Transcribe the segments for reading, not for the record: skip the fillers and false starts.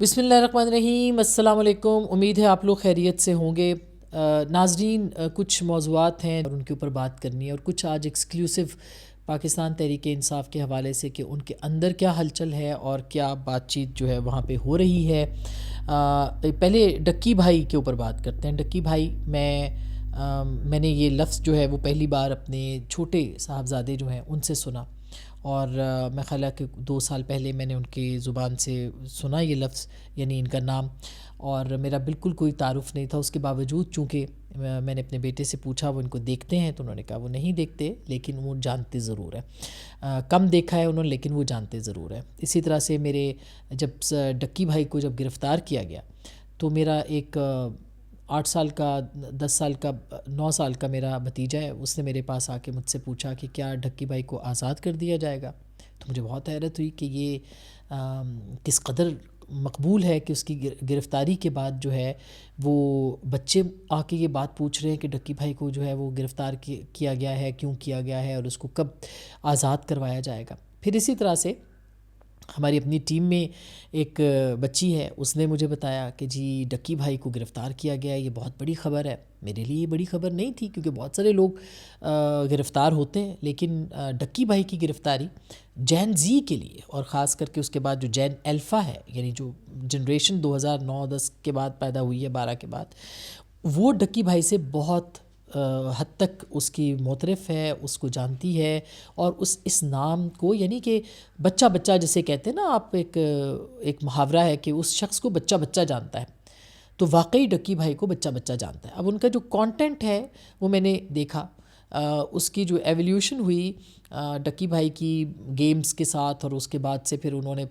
بسم اللہ الرحمن الرحیم، السلام علیکم۔ امید ہے آپ لوگ خیریت سے ہوں گے۔ ناظرین، کچھ موضوعات ہیں اور ان کے اوپر بات کرنی ہے، اور کچھ آج ایکسکلوسیو پاکستان تحریک انصاف کے حوالے سے کہ ان کے اندر کیا ہلچل ہے اور کیا بات چیت جو ہے وہاں پہ ہو رہی ہے۔ پہلے ڈکی بھائی کے اوپر بات کرتے ہیں۔ ڈکی بھائی، میں نے یہ لفظ جو ہے وہ پہلی بار اپنے چھوٹے صاحبزادے جو ہیں ان سے سنا، اور میں خیال ہے کہ 2 سال پہلے میں نے ان کی زبان سے سنا یہ لفظ، یعنی ان کا نام، اور میرا بالکل کوئی تعارف نہیں تھا۔ اس کے باوجود چونکہ میں نے اپنے بیٹے سے پوچھا وہ ان کو دیکھتے ہیں، تو انہوں نے کہا وہ نہیں دیکھتے لیکن وہ جانتے ضرور ہیں۔ کم دیکھا ہے انہوں نے لیکن وہ جانتے ضرور ہیں۔ اسی طرح سے میرے جب ڈکی بھائی کو جب گرفتار کیا گیا تو میرا ایک 8 سال کا 10 سال کا 9 سال کا میرا بھتیجا ہے، اس نے میرے پاس آ کے مجھ سے پوچھا کہ کیا ڈکی بھائی کو آزاد کر دیا جائے گا؟ تو مجھے بہت حیرت ہوئی کہ یہ کس قدر مقبول ہے کہ اس کی گرفتاری کے بعد جو ہے وہ بچے آ کے یہ بات پوچھ رہے ہیں کہ ڈکی بھائی کو جو ہے وہ گرفتار کیا گیا ہے، کیوں کیا گیا ہے، اور اس کو کب آزاد کروایا جائے گا۔ پھر اسی طرح سے ہماری اپنی ٹیم میں ایک بچی ہے، اس نے مجھے بتایا کہ جی ڈکی بھائی کو گرفتار کیا گیا ہے، یہ بہت بڑی خبر ہے۔ میرے لیے یہ بڑی خبر نہیں تھی کیونکہ بہت سارے لوگ گرفتار ہوتے ہیں، لیکن ڈکی بھائی کی گرفتاری جین زی کے لیے، اور خاص کر کے اس کے بعد جو جین الفا ہے، یعنی جو جنریشن 2009-10 کے بعد پیدا ہوئی ہے، 12 کے بعد، وہ ڈکی بھائی سے بہت حد تک اس کی معترف ہے، اس کو جانتی ہے، اور اس نام کو، یعنی کہ بچہ بچہ جسے کہتے ہیں نا آپ، ایک محاورہ ہے کہ اس شخص کو بچہ بچہ جانتا ہے، تو واقعی ڈکی بھائی کو بچہ بچہ جانتا ہے۔ اب ان کا جو کانٹینٹ ہے وہ میں نے دیکھا، اس کی جو ایولیوشن ہوئی ڈکی بھائی کی گیمز کے ساتھ، اور اس کے بعد سے پھر انہوں نے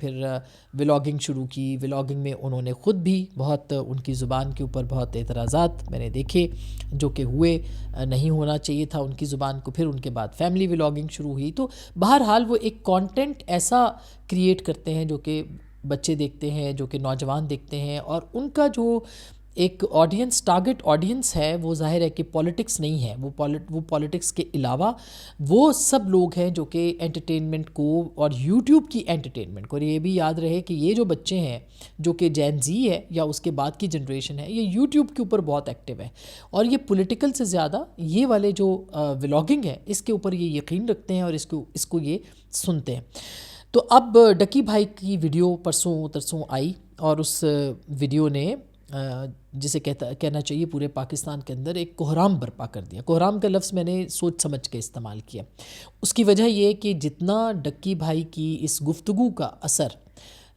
ولاگنگ شروع کی۔ ولاگنگ میں انہوں نے خود بھی بہت، ان کی زبان کے اوپر بہت اعتراضات میں نے دیکھے جو کہ ہوئے، نہیں ہونا چاہیے تھا ان کی زبان کو۔ پھر ان کے بعد فیملی ولاگنگ شروع ہوئی، تو بہرحال وہ ایک کانٹینٹ ایسا کریٹ کرتے ہیں جو کہ بچے دیکھتے ہیں، جو کہ نوجوان دیکھتے ہیں، اور ان کا جو ایک آڈینس، ٹارگٹ آڈینس ہے، وہ ظاہر ہے کہ پولیٹکس نہیں ہے، وہ پولیٹکس کے علاوہ وہ سب لوگ ہیں جو کہ انٹرٹینمنٹ کو اور یوٹیوب کی انٹرٹینمنٹ کو، اور یہ بھی یاد رہے کہ یہ جو بچے ہیں جو کہ جین زی ہے یا اس کے بعد کی جنریشن ہے، یہ یوٹیوب کے اوپر بہت ایکٹیو ہے، اور یہ پولیٹیکل سے زیادہ یہ والے جو ولاگنگ ہے اس کے اوپر یہ یقین رکھتے ہیں، اور اس کو یہ سنتے ہیں۔ تو اب ڈکی بھائی کی ویڈیو پرسوں ترسوں آئی، اور اس ویڈیو نے جسے کہنا چاہیے پورے پاکستان کے اندر ایک کوہرام برپا کر دیا۔ کوہرام کا لفظ میں نے سوچ سمجھ کے استعمال کیا۔ اس کی وجہ یہ کہ جتنا ڈکی بھائی کی اس گفتگو کا اثر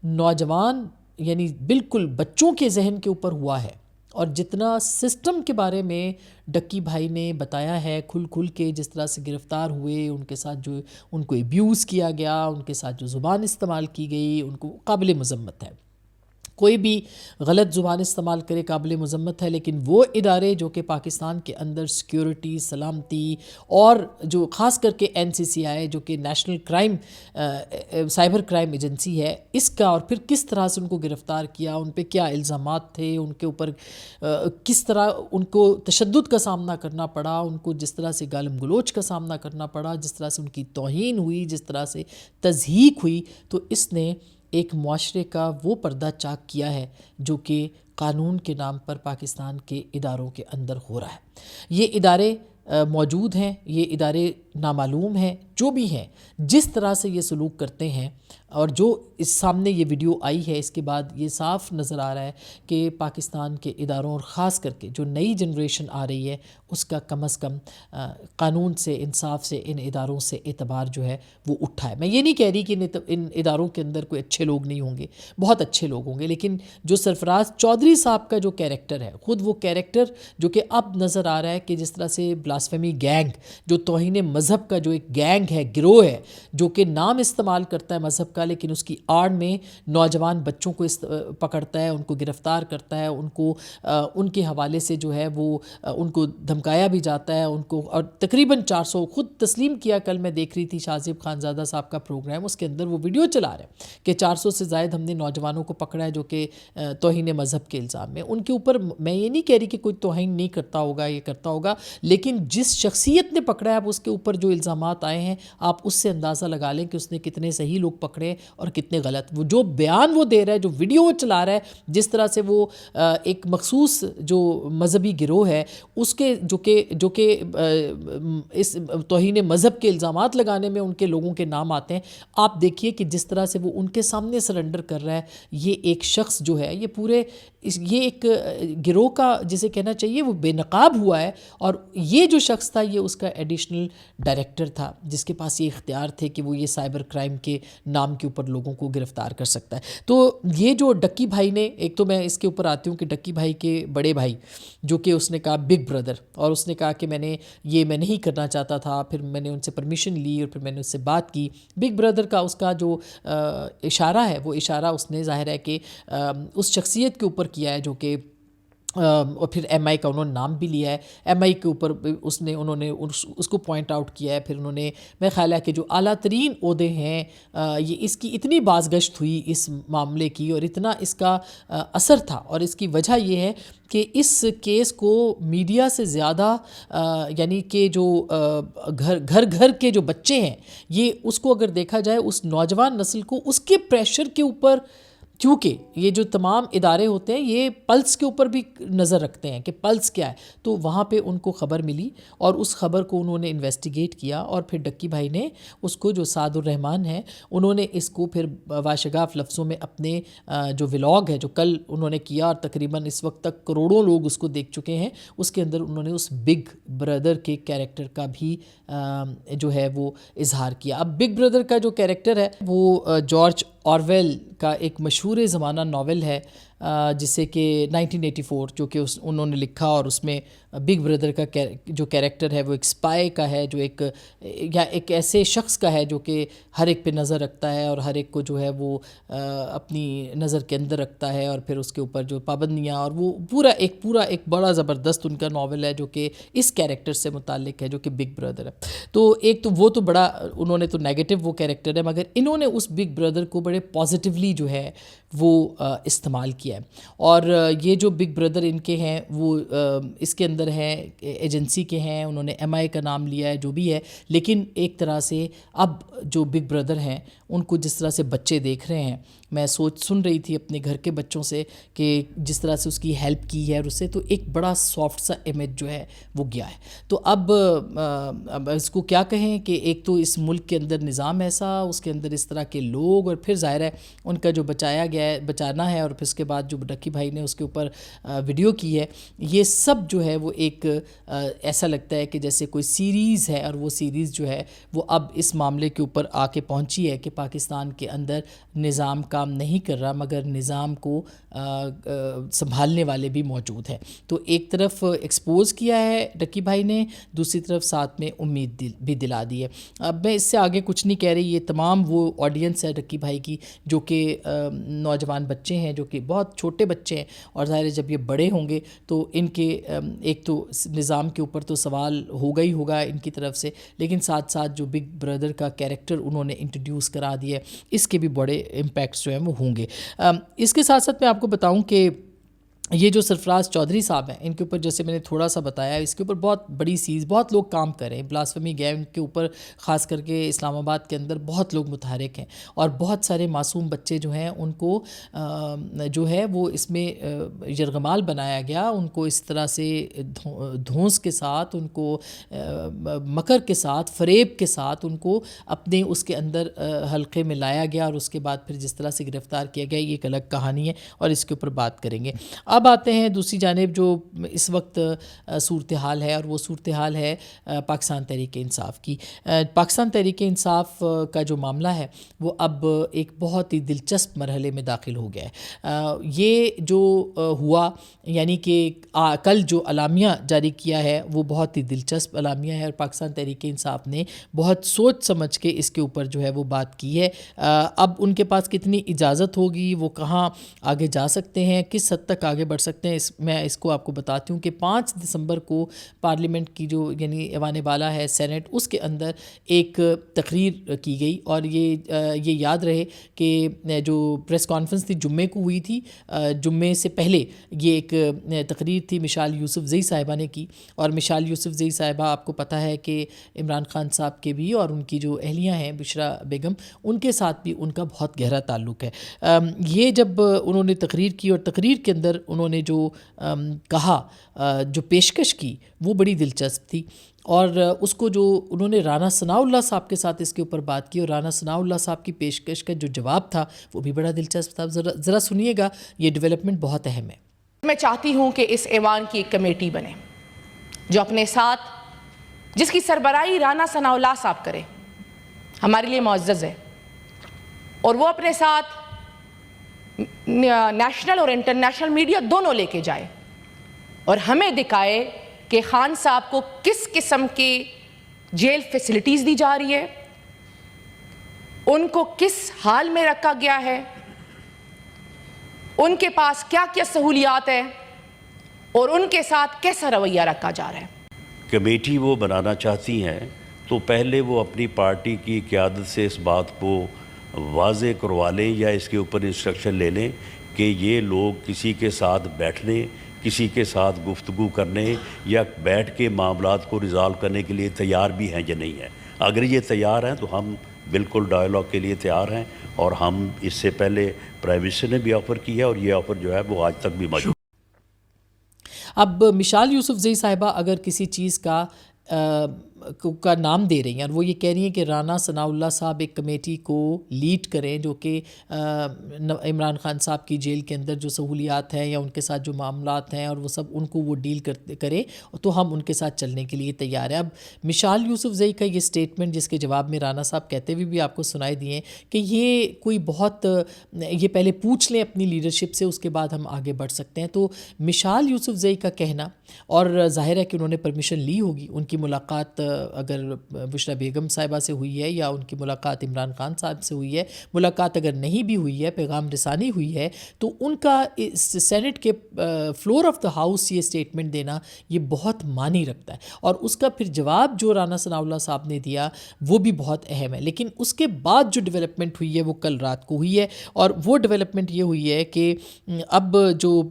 نوجوان، یعنی بالکل بچوں کے ذہن کے اوپر ہوا ہے، اور جتنا سسٹم کے بارے میں ڈکی بھائی نے بتایا ہے کھل کھل کے، جس طرح سے گرفتار ہوئے، ان کے ساتھ جو ان کو ایبیوز کیا گیا، ان کے ساتھ جو زبان استعمال کی گئی، ان کو قابل مذمت ہے۔ کوئی بھی غلط زبان استعمال کرے قابل مذمت ہے، لیکن وہ ادارے جو کہ پاکستان کے اندر سیکیورٹی، سلامتی، اور جو خاص کر کے NCCI جو کہ نیشنل سائبر کرائم ایجنسی ہے، اس کا، اور پھر کس طرح سے ان کو گرفتار کیا، ان پہ کیا الزامات تھے، ان کے اوپر کس طرح ان کو تشدد کا سامنا کرنا پڑا، ان کو جس طرح سے گالم گلوچ کا سامنا کرنا پڑا، جس طرح سے ان کی توہین ہوئی، جس طرح سے تضحیک ہوئی، تو اس نے ایک معاشرے کا وہ پردہ چاک کیا ہے جو کہ قانون کے نام پر پاکستان کے اداروں کے اندر ہو رہا ہے۔ یہ ادارے موجود ہیں، یہ ادارے نامعلوم ہیں، جو بھی ہیں، جس طرح سے یہ سلوک کرتے ہیں، اور جو اس سامنے یہ ویڈیو آئی ہے، اس کے بعد یہ صاف نظر آ رہا ہے کہ پاکستان کے اداروں، اور خاص کر کے جو نئی جنریشن آ رہی ہے، اس کا کم از کم قانون سے، انصاف سے، ان اداروں سے اعتبار جو ہے وہ اٹھا ہے۔ میں یہ نہیں کہہ رہی کہ ان اداروں کے اندر کوئی اچھے لوگ نہیں ہوں گے، بہت اچھے لوگ ہوں گے، لیکن جو سرفراز چودھری صاحب کا جو کیریکٹر ہے، خود وہ کیریکٹر جو کہ اب نظر آ رہا ہے کہ جس طرح سے بلاسفیمی گینگ، جو توہین مذہب کا جو ایک گینگ ہے، گروہ ہے، جو کہ نام استعمال کرتا ہے مذہب کا، لیکن اس کی آڑ میں نوجوان بچوں کو پکڑتا ہے، ان کو گرفتار کرتا ہے، ان کو ان کے حوالے سے جو ہے وہ ان کو دھمکایا بھی جاتا ہے، ان کو، اور تقریباً 400 خود تسلیم کیا۔ کل میں دیکھ رہی تھی شاہزیب خانزادہ صاحب کا پروگرام، اس کے اندر وہ ویڈیو چلا رہے ہیں کہ 400 سے زائد ہم نے نوجوانوں کو پکڑا ہے جو کہ توہین مذہب کے الزام میں۔ ان کے اوپر میں یہ نہیں کہہ رہی کہ کوئی توہین نہیں کرتا ہوگا، یہ کرتا ہوگا، لیکن جس شخصیت نے پکڑا ہے اب اس کے اوپر اوپر جو الزامات آئے ہیں آپ اس سے اندازہ لگا لیں کہ اس نے کتنے صحیح لوگ پکڑے اور کتنے غلط. وہ جو بیان وہ دے رہا ہے, جو ویڈیو وہ چلا رہا ہے, جس طرح سے وہ ایک مخصوص جو مذہبی گروہ ہے اس کے جو کہ اس توہین مذہب کے الزامات لگانے میں ان کے لوگوں کے نام آتے ہیں, آپ دیکھیے کہ جس طرح سے وہ ان کے سامنے سرنڈر کر رہا ہے. یہ ایک شخص جو ہے یہ ایک گروہ کا جسے کہنا چاہیے وہ بے نقاب ہوا ہے, اور یہ جو شخص تھا یہ اس کا ایڈیشنل ڈائریکٹر تھا جس کے پاس یہ اختیار تھے کہ وہ یہ سائبر کرائم کے نام کے اوپر لوگوں کو گرفتار کر سکتا ہے. تو یہ جو ڈکی بھائی نے, ایک تو میں اس کے اوپر آتی ہوں کہ ڈکی بھائی کے بڑے بھائی جو کہ اس نے کہا بگ بردر, اور اس نے کہا کہ میں نہیں کرنا چاہتا تھا, پھر میں نے ان سے پرمیشن لی اور پھر میں نے اس سے بات کی. بگ بردر کا اس کا جو اشارہ ہے وہ اشارہ اس نے ظاہر ہے کہ اس شخصیت کے اوپر کیا ہے جو کہ اور پھر ایم آئی کا انہوں نے نام بھی لیا ہے. ایم آئی کے اوپر انہوں نے اس کو پوائنٹ آؤٹ کیا ہے. پھر انہوں نے میرا خیال ہے کہ جو اعلیٰ ترین عہدے ہیں یہ اس کی اتنی بازگشت ہوئی اس معاملے کی اور اتنا اس کا اثر تھا, اور اس کی وجہ یہ ہے کہ اس کیس کو میڈیا سے زیادہ یعنی کہ جو گھر کے جو بچے ہیں یہ اس کو اگر دیکھا جائے اس نوجوان نسل کو اس کے پریشر کے اوپر, کیونکہ یہ جو تمام ادارے ہوتے ہیں یہ پلس کے اوپر بھی نظر رکھتے ہیں کہ پلس کیا ہے, تو وہاں پہ ان کو خبر ملی اور اس خبر کو انہوں نے انویسٹیگیٹ کیا, اور پھر ڈکی بھائی نے اس کو, جو سعد الرحمان ہیں, انہوں نے اس کو پھر واشگاف لفظوں میں اپنے جو ولاگ ہے جو کل انہوں نے کیا اور تقریباً اس وقت تک کروڑوں لوگ اس کو دیکھ چکے ہیں, اس کے اندر انہوں نے اس بگ بردر کے کیریکٹر کا بھی جو ہے وہ اظہار کیا. اب بگ بردر کا جو کیریکٹر ہے وہ جارج آرویل کا ایک مشہور زمانہ ناول ہے جسے کہ 1984 جو کہ انہوں نے لکھا, اور اس میں بگ بردر کا جو کیریکٹر ہے وہ ایک اسپائی کا ہے, جو ایک ایسے شخص کا ہے جو کہ ہر ایک پہ نظر رکھتا ہے اور ہر ایک کو جو ہے وہ اپنی نظر کے اندر رکھتا ہے, اور پھر اس کے اوپر جو پابندیاں, اور وہ پورا ایک بڑا زبردست ان کا ناول ہے جو کہ اس کیریکٹر سے متعلق ہے جو کہ بگ بردر ہے. تو ایک تو وہ تو بڑا انہوں نے تو نیگیٹو وہ کیریکٹر ہے, مگر انہوں نے اس بگ بردر کو بڑے پازیٹیولی جو ہے وہ استعمال کیا ہے. اور یہ جو بگ بردر ان کے ہیں وہ اس کے اندر ہیں ایجنسی کے ہیں, انہوں نے ایم آئی کا نام لیا ہے جو بھی ہے, لیکن ایک طرح سے اب جو بگ بردر ہیں ان کو جس طرح سے بچے دیکھ رہے ہیں, میں سن رہی تھی اپنے گھر کے بچوں سے کہ جس طرح سے اس کی ہیلپ کی ہے اور اس سے, تو ایک بڑا سافٹ سا امیج جو ہے وہ گیا ہے. تو اب اس کو کیا کہیں کہ ایک تو اس ملک کے اندر نظام ایسا, اس کے اندر اس طرح کے لوگ, اور پھر ظاہر ہے ان کا جو بچانا ہے, اور پھر اس کے بعد جو ڈکی بھائی نے اس کے اوپر ویڈیو کی ہے, یہ سب جو ہے وہ ایک ایسا لگتا ہے کہ جیسے کوئی سیریز ہے, اور وہ سیریز جو ہے وہ اب اس معاملے کے اوپر آ کے پہنچی ہے کہ پاکستان کے اندر نظام کام نہیں کر رہا مگر نظام کو سنبھالنے والے بھی موجود ہیں. تو ایک طرف ایکسپوز کیا ہے ڈکی بھائی نے, دوسری طرف ساتھ میں امید بھی دلا دی ہے. اب میں اس سے آگے کچھ نہیں کہہ رہی, یہ تمام وہ آڈینس ہے ڈکی بھائی کی جو کہ نوجوان بچے ہیں, جو کہ بہت چھوٹے بچے ہیں, اور ظاہر ہے جب یہ بڑے ہوں گے تو ان کے ایک تو نظام کے اوپر تو سوال ہوگا ہی ہوگا ان کی طرف سے, لیکن ساتھ ساتھ جو بگ بردر کا کیریکٹر انہوں نے انٹروڈیوس کرا دیا ہے اس کے بھی بڑے امپیکٹس جو ہیں وہ ہوں گے. اس کے ساتھ ساتھ میں آپ کو بتاؤں کہ یہ جو سرفراز چودھری صاحب ہیں ان کے اوپر جیسے میں نے تھوڑا سا بتایا, اس کے اوپر بہت بڑی چیز, بہت لوگ کام کر رہے ہیں, بلاسفمی گینگ کے اوپر خاص کر کے اسلام آباد کے اندر بہت لوگ متحرک ہیں, اور بہت سارے معصوم بچے جو ہیں ان کو جو ہے وہ اس میں یرغمال بنایا گیا, ان کو اس طرح سے دھونس کے ساتھ, ان کو مکر کے ساتھ, فریب کے ساتھ ان کو اپنے اس کے اندر حلقے میں لایا گیا, اور اس کے بعد پھر جس طرح سے گرفتار کیا گیا, یہ ایک الگ کہانی ہے اور اس کے اوپر بات کریں گے. اب آتے ہیں دوسری جانب جو اس وقت صورتحال ہے, اور وہ صورتحال ہے پاکستان تحریک انصاف کی. پاکستان تحریک انصاف کا جو معاملہ ہے وہ اب ایک بہت ہی دلچسپ مرحلے میں داخل ہو گیا ہے. یہ جو ہوا یعنی کہ کل جو اعلامیہ جاری کیا ہے وہ بہت ہی دلچسپ اعلامیہ ہے, اور پاکستان تحریک انصاف نے بہت سوچ سمجھ کے اس کے اوپر جو ہے وہ بات کی ہے. اب ان کے پاس کتنی اجازت ہوگی, وہ کہاں آگے جا سکتے ہیں, کس حد تک آگے آگے بڑھ سکتے ہیں. میں اس کو آپ کو بتاتی ہوں کہ 5 دسمبر کو پارلیمنٹ کی جو یعنی ایوان بالا ہے سینٹ، اس کے اندر ایک تقریر کی گئی، اور یہ یاد رہے کہ جو پریس کانفرنس تھی جمعے کو ہوئی تھی، جمعے سے پہلے یہ ایک تقریر تھی مشال یوسف زئی صاحبہ نے کی. اور مشال یوسف زئی صاحبہ آپ کو پتہ ہے کہ عمران خان صاحب کے بھی اور ان کی جو اہلیہ ہیں بشرا بیگم، ان کے ساتھ بھی ان کا بہت گہرا تعلق ہے. یہ جب انہوں نے تقریر کی، اور تقریر کے اندر انہوں نے جو کہا، جو پیشکش کی، وہ بڑی دلچسپ تھی. اور اس کو جو انہوں نے رانا ثناء اللہ صاحب کے ساتھ اس کے اوپر بات کی، اور رانا ثناء اللہ صاحب کی پیشکش کا جو جواب تھا وہ بھی بڑا دلچسپ تھا. ذرا سنیے گا، یہ ڈیولپمنٹ بہت اہم ہے. میں چاہتی ہوں کہ اس ایوان کی ایک کمیٹی بنے جو اپنے ساتھ، جس کی سربراہی رانا ثناء اللہ صاحب کرے، ہمارے لیے معزز ہے، اور وہ اپنے ساتھ نیشنل اور انٹرنیشنل میڈیا دونوں لے کے جائے اور ہمیں دکھائے کہ خان صاحب کو کس قسم کی جیل فیسلٹیز دی جا رہی ہے، ان کو کس حال میں رکھا گیا ہے، ان کے پاس کیا کیا سہولیات ہیں، اور ان کے ساتھ کیسا رویہ رکھا جا رہا ہے. کمیٹی وہ بنانا چاہتی ہیں تو پہلے وہ اپنی پارٹی کی قیادت سے اس بات کو واضح کروا لیں یا اس کے اوپر انسٹرکشن لے لیں کہ یہ لوگ کسی کے ساتھ بیٹھنے، کسی کے ساتھ گفتگو کرنے یا بیٹھ کے معاملات کو ریزالو کرنے کے لیے تیار بھی ہیں یا نہیں ہیں. اگر یہ تیار ہیں تو ہم بالکل ڈائیلاگ کے لیے تیار ہیں، اور ہم اس سے پہلے پرائم منسٹر نے بھی آفر کیا ہے، اور یہ آفر جو ہے وہ آج تک بھی موجود. اب مشال یوسف زئی صاحبہ اگر کسی چیز کا نام دے رہی ہیں، اور وہ یہ کہہ رہی ہیں کہ رانا ثناء اللہ صاحب ایک کمیٹی کو لیڈ کریں جو کہ عمران خان صاحب کی جیل کے اندر جو سہولیات ہیں یا ان کے ساتھ جو معاملات ہیں اور وہ سب ان کو وہ ڈیل کرے، تو ہم ان کے ساتھ چلنے کے لیے تیار ہیں. اب مشال یوسف زئی کا یہ سٹیٹمنٹ، جس کے جواب میں رانا صاحب کہتے ہوئے بھی آپ کو سنائے دیے کہ یہ کوئی بہت، یہ پہلے پوچھ لیں اپنی لیڈرشپ سے، اس کے بعد ہم آگے بڑھ سکتے ہیں. تو مشال یوسف زئی کا کہنا، اور ظاہر ہے کہ انہوں نے پرمیشن لی ہوگی، ان کی ملاقات اگر بشرا بیگم صاحبہ سے ہوئی ہے یا ان کی ملاقات عمران خان صاحب سے ہوئی ہے، ملاقات اگر نہیں بھی ہوئی ہے، پیغام رسانی ہوئی ہے، تو ان کا سینٹ کے فلور آف دا ہاؤس یہ سٹیٹمنٹ دینا یہ بہت معنی رکھتا ہے. اور اس کا پھر جواب جو رانا ثناء اللہ صاحب نے دیا وہ بھی بہت اہم ہے. لیکن اس کے بعد جو ڈیولپمنٹ ہوئی ہے وہ کل رات کو ہوئی ہے، اور وہ ڈیولپمنٹ یہ ہوئی ہے کہ اب جو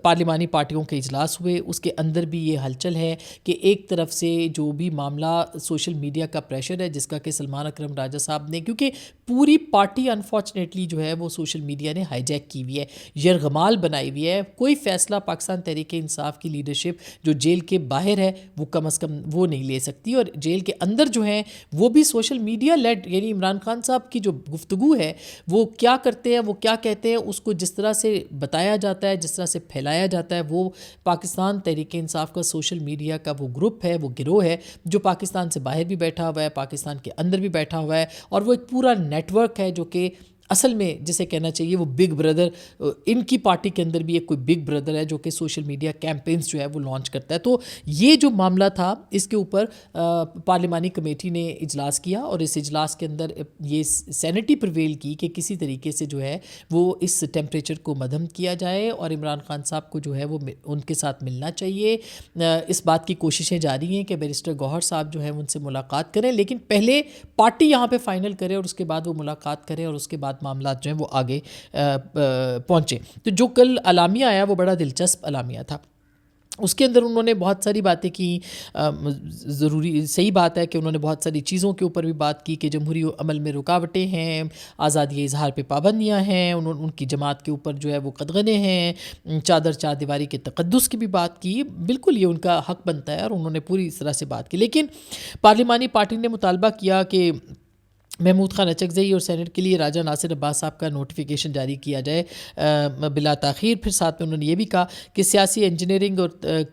پارلیمانی پارٹیوں کے اجلاس ہوئے، اس کے اندر بھی یہ ہلچل ہے کہ ایک طرف سے جو بھی معاملہ سوشل میڈیا کا پریشر ہے، جس کا کہ سلمان اکرم راجہ صاحب نے، کیونکہ پوری پارٹی انفارچونیٹلی جو ہے وہ سوشل میڈیا نے ہائی جیک کی ہوئی ہے، یرغمال بنائی ہوئی ہے. کوئی فیصلہ پاکستان تحریک انصاف کی لیڈرشپ جو جیل کے باہر ہے وہ کم از کم وہ نہیں لے سکتی، اور جیل کے اندر جو ہیں وہ بھی سوشل میڈیا لیڈ، یعنی عمران خان صاحب کی جو گفتگو ہے، وہ کیا کرتے ہیں، وہ کیا کہتے ہیں، اس کو جس طرح سے بتایا جاتا ہے، جس طرح سے پھیلایا جاتا ہے، وہ پاکستان تحریک انصاف کا سوشل میڈیا کا وہ گروپ ہے، وہ گروہ ہے جو پاکستان سے باہر بھی بیٹھا ہوا ہے، پاکستان کے اندر بھی بیٹھا ہوا ہے، اور وہ ایک پورا نیٹ ورک ہے جو کہ اصل میں جسے کہنا چاہیے وہ بگ بردر، ان کی پارٹی کے اندر بھی ایک کوئی بگ بردر ہے جو کہ سوشل میڈیا کیمپینز جو ہے وہ لانچ کرتا ہے. تو یہ جو معاملہ تھا، اس کے اوپر پارلیمانی کمیٹی نے اجلاس کیا، اور اس اجلاس کے اندر یہ سینٹی پرویل کی کہ کسی طریقے سے جو ہے وہ اس ٹیمپریچر کو مدھم کیا جائے، اور عمران خان صاحب کو جو ہے وہ ان کے ساتھ ملنا چاہیے. اس بات کی کوششیں جاری ہیں کہ بیرسٹر گوہر صاحب جو ہیں ان سے ملاقات کریں، لیکن پہلے پارٹی یہاں پہ فائنل کرے اور اس کے بعد وہ ملاقات کریں، اور اس کے بعد معاملات جو ہیں وہ آگے پہنچے. تو جو کل اعلامیہ آیا وہ بڑا دلچسپ اعلامیہ تھا. اس کے اندر انہوں نے بہت ساری باتیں کی. ضروری صحیح بات ہے کہ انہوں نے بہت ساری چیزوں کے اوپر بھی بات کی کہ جمہوری عمل میں رکاوٹیں ہیں، آزادی اظہار پہ پابندیاں ہیں، ان کی جماعت کے اوپر جو ہے وہ قدغنیں ہیں، چار دیواری کے تقدس کی بھی بات کی. بالکل یہ ان کا حق بنتا ہے، اور انہوں نے پوری اس طرح سے بات کی. لیکن پارلیمانی پارٹی نے مطالبہ کیا کہ محمود خان اچکزئی اور سینٹ کے لیے راجہ ناصر عباس صاحب کا نوٹیفیکیشن جاری کیا جائے بلا تاخیر. پھر ساتھ میں انہوں نے یہ بھی کہا کہ سیاسی انجینئرنگ اور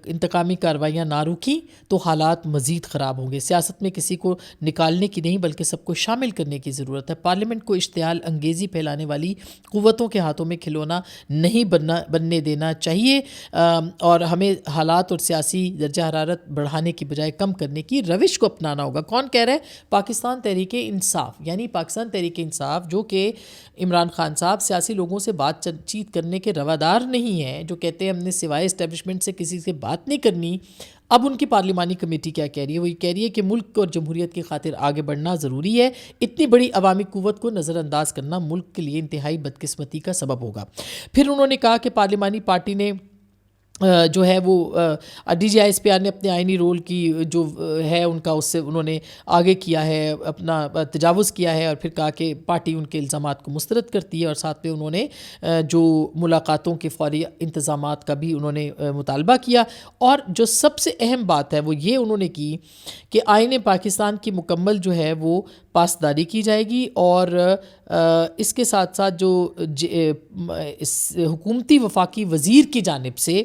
انتقامی کارروائیاں نہ رکی تو حالات مزید خراب ہوں گے. سیاست میں کسی کو نکالنے کی نہیں بلکہ سب کو شامل کرنے کی ضرورت ہے. پارلیمنٹ کو اشتعال انگیزی پھیلانے والی قوتوں کے ہاتھوں میں کھلونا نہیں بننے دینا چاہیے، اور ہمیں حالات اور سیاسی درجہ حرارت بڑھانے کی بجائے کم کرنے کی روش کو اپنانا ہوگا. کون کہہ رہا ہے؟ پاکستان تحریک انصاف. یعنی پاکستان تحریک انصاف جو کہ عمران خان صاحب سیاسی لوگوں سے بات چیت کرنے کے روادار نہیں ہیں، جو کہتے ہیں ہم نے سوائے اسٹیبلشمنٹ سے کسی سے بات نہیں کرنی، اب ان کی پارلیمانی کمیٹی کیا کہہ رہی ہے؟ وہ یہ کہہ رہی ہے کہ ملک اور جمہوریت کی خاطر آگے بڑھنا ضروری ہے، اتنی بڑی عوامی قوت کو نظر انداز کرنا ملک کے لیے انتہائی بدقسمتی کا سبب ہوگا۔ پھر انہوں نے کہا کہ پارلیمانی پارٹی نے جو ہے وہ D G I S P R نے اپنے آئینی رول کی جو ہے ان کا، اس سے انہوں نے آگے کیا ہے، اپنا تجاوز کیا ہے، اور پھر کہا کہ پارٹی ان کے الزامات کو مسترد کرتی ہے، اور ساتھ میں انہوں نے جو ملاقاتوں کے فوری انتظامات کا بھی انہوں نے مطالبہ کیا، اور جو سب سے اہم بات ہے وہ یہ انہوں نے کی کہ آئین پاکستان کی مکمل جو ہے وہ پاسداری کی جائے گی، اور اس کے ساتھ ساتھ جو حکومتی وفاقی وزیر کی جانب سے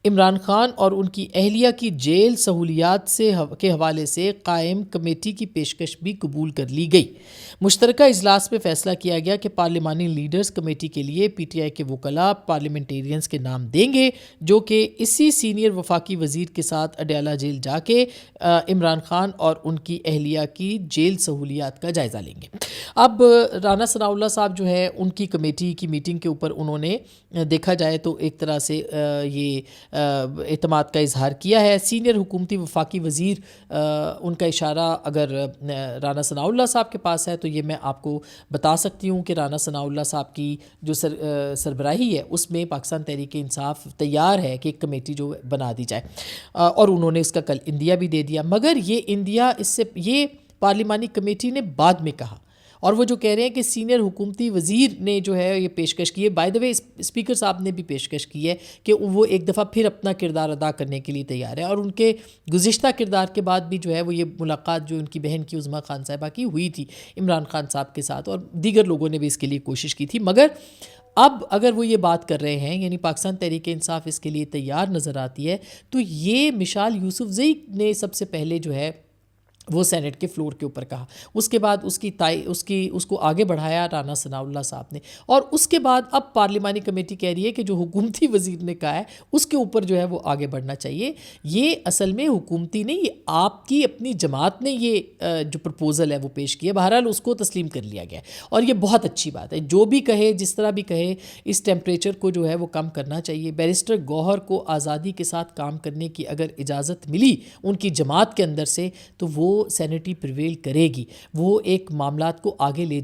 عمران خان اور ان کی اہلیہ کی جیل سہولیات کے حوالے سے قائم کمیٹی کی پیشکش بھی قبول کر لی گئی۔ مشترکہ اجلاس میں فیصلہ کیا گیا کہ پارلیمانی لیڈرز کمیٹی کے لیے پی ٹی آئی کے وکلاء پارلیمنٹیرینز کے نام دیں گے، جو کہ اسی سینئر وفاقی وزیر کے ساتھ اڈیالہ جیل جا کے عمران خان اور ان کی اہلیہ کی جیل سہولیات کا جائزہ لیں گے۔ اب رانا ثناء اللہ صاحب جو ہے ان کی کمیٹی کی میٹنگ کے اوپر انہوں نے دیکھا جائے تو ایک طرح سے یہ اعتماد کا اظہار کیا ہے۔ سینئر حکومتی وفاقی وزیر ان کا اشارہ اگر رانا ثناء اللہ صاحب کے پاس ہے تو یہ میں آپ کو بتا سکتی ہوں کہ رانا ثناء اللہ صاحب کی جو سربراہی ہے اس میں پاکستان تحریک انصاف تیار ہے کہ ایک کمیٹی جو بنا دی جائے، اور انہوں نے اس کا کل اندیا بھی دے دیا، مگر یہ اندیا یہ پارلیمانی کمیٹی نے بعد میں کہا، اور وہ جو کہہ رہے ہیں کہ سینئر حکومتی وزیر نے جو ہے یہ پیشکش کی ہے، بائی دا وے اسپیکر صاحب نے بھی پیشکش کی ہے کہ وہ ایک دفعہ پھر اپنا کردار ادا کرنے کے لیے تیار ہے، اور ان کے گزشتہ کردار کے بعد بھی جو ہے وہ یہ ملاقات جو ان کی بہن کی عظمیٰ خان صاحبہ کی ہوئی تھی عمران خان صاحب کے ساتھ، اور دیگر لوگوں نے بھی اس کے لیے کوشش کی تھی، مگر اب اگر وہ یہ بات کر رہے ہیں، یعنی پاکستان تحریک انصاف اس کے لیے تیار نظر آتی ہے، تو یہ مشال یوسفزئی نے سب سے پہلے جو ہے وہ سینٹ کے فلور کے اوپر کہا، اس کے بعد اس کو آگے بڑھایا رانا ثناء اللہ صاحب نے، اور اس کے بعد اب پارلیمانی کمیٹی کہہ رہی ہے کہ جو حکومتی وزیر نے کہا ہے اس کے اوپر جو ہے وہ آگے بڑھنا چاہیے۔ یہ اصل میں حکومتی نہیں، یہ آپ کی اپنی جماعت نے یہ جو پرپوزل ہے وہ پیش کیا، بہرحال اس کو تسلیم کر لیا گیا، اور یہ بہت اچھی بات ہے۔ جو بھی کہے، جس طرح بھی کہے، اس ٹیمپریچر کو جو ہے وہ کم کرنا چاہیے۔ بیرسٹر گوہر کو آزادی کے ساتھ کام کرنے کی اگر اجازت ملی ان کی جماعت کے اندر سے تو وہ سینٹری پریویل کرے گی، وہ ایک معاملات کو آگے لے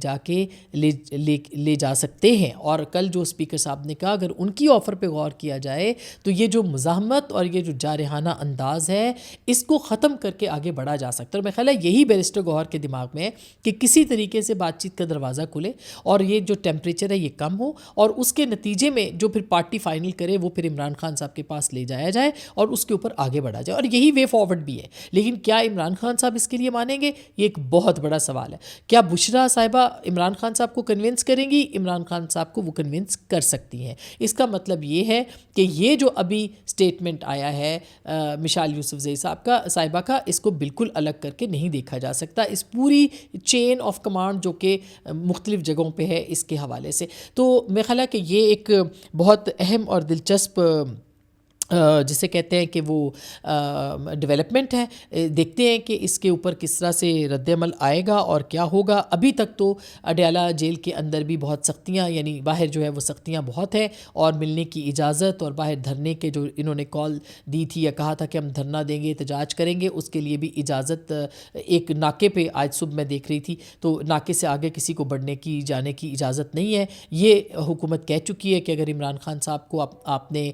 جا سکتے ہیں، اور کل جو اسپیکر صاحب نے کہا اگر ان کی آفر پہ غور کیا جائے تو یہ جو مزاحمت اور یہ جو جارحانہ انداز ہے اس کو ختم کر کے آگے بڑھا جا سکتا ہے، اور میرا خیال ہے یہی بیرسٹر گوہر کے دماغ میں ہے کہ کسی طریقے سے بات چیت کا دروازہ کھلے اور یہ جو ٹیمپریچر ہے یہ کم ہو، اور اس کے نتیجے میں جو پھر پارٹی فائنل کرے وہ پھر عمران خان صاحب کے پاس لے جایا جائے اور اس کے اوپر آگے بڑھا جائے، اور یہی وے فارورڈ بھی ہے۔ لیکن کیا عمران خان صاحب اس کے لیے مانیں گے؟ یہ ایک بہت بڑا سوال ہے۔ کیا بشرا صاحبہ عمران خان صاحب کو کنونس کریں گی؟ عمران خان صاحب کو وہ کنونس کر سکتی ہیں۔ اس کا مطلب یہ ہے کہ یہ جو ابھی سٹیٹمنٹ آیا ہے مشال یوسفزئی صاحبہ کا، اس کو بالکل الگ کر کے نہیں دیکھا جا سکتا، اس پوری چین آف کمانڈ جو کہ مختلف جگہوں پہ ہے اس کے حوالے سے۔ تو میرا خیال ہے کہ یہ ایک بہت اہم اور دلچسپ جسے کہتے ہیں کہ وہ ڈیولپمنٹ ہے۔ دیکھتے ہیں کہ اس کے اوپر کس طرح سے رد عمل آئے گا اور کیا ہوگا۔ ابھی تک تو اڈیالہ جیل کے اندر بھی بہت سختیاں، یعنی باہر جو ہے وہ سختیاں بہت ہیں، اور ملنے کی اجازت اور باہر دھرنے کے جو انہوں نے کال دی تھی یا کہا تھا کہ ہم دھرنا دیں گے، احتجاج کریں گے، اس کے لیے بھی اجازت ایک ناکے پہ آج صبح میں دیکھ رہی تھی تو ناکے سے آگے کسی کو بڑھنے کی جانے کی اجازت نہیں ہے۔ یہ حکومت کہہ چکی ہے کہ اگر عمران خان صاحب کو آپ نے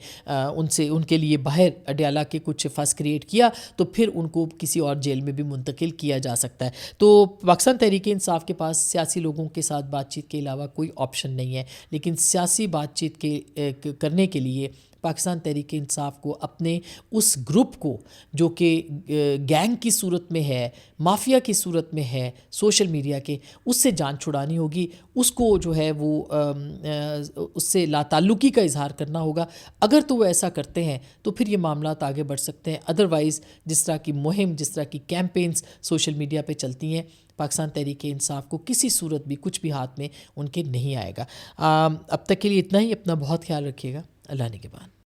ان کے لیے باہر اڈیالہ کے کچھ فس کریٹ کیا تو پھر ان کو کسی اور جیل میں بھی منتقل کیا جا سکتا ہے۔ تو پاکستان تحریک انصاف کے پاس سیاسی لوگوں کے ساتھ بات چیت کے علاوہ کوئی آپشن نہیں ہے، لیکن سیاسی بات چیت کرنے کے لیے پاکستان تحریک انصاف کو اپنے اس گروپ کو جو کہ گینگ کی صورت میں ہے، مافیا کی صورت میں ہے سوشل میڈیا کے، اس سے جان چھڑانی ہوگی، اس کو جو ہے وہ اس سے لا تعلقی کا اظہار کرنا ہوگا۔ اگر تو وہ ایسا کرتے ہیں تو پھر یہ معاملات آگے بڑھ سکتے ہیں، ادروائز جس طرح کی مہم، جس طرح کی کیمپینز سوشل میڈیا پہ چلتی ہیں، پاکستان تحریک انصاف کو کسی صورت بھی کچھ بھی ہاتھ میں ان کے نہیں آئے گا۔ اب تک کے لیے اتنا ہی، اپنا بہت خیال رکھیے گا، اللہ نگہبان۔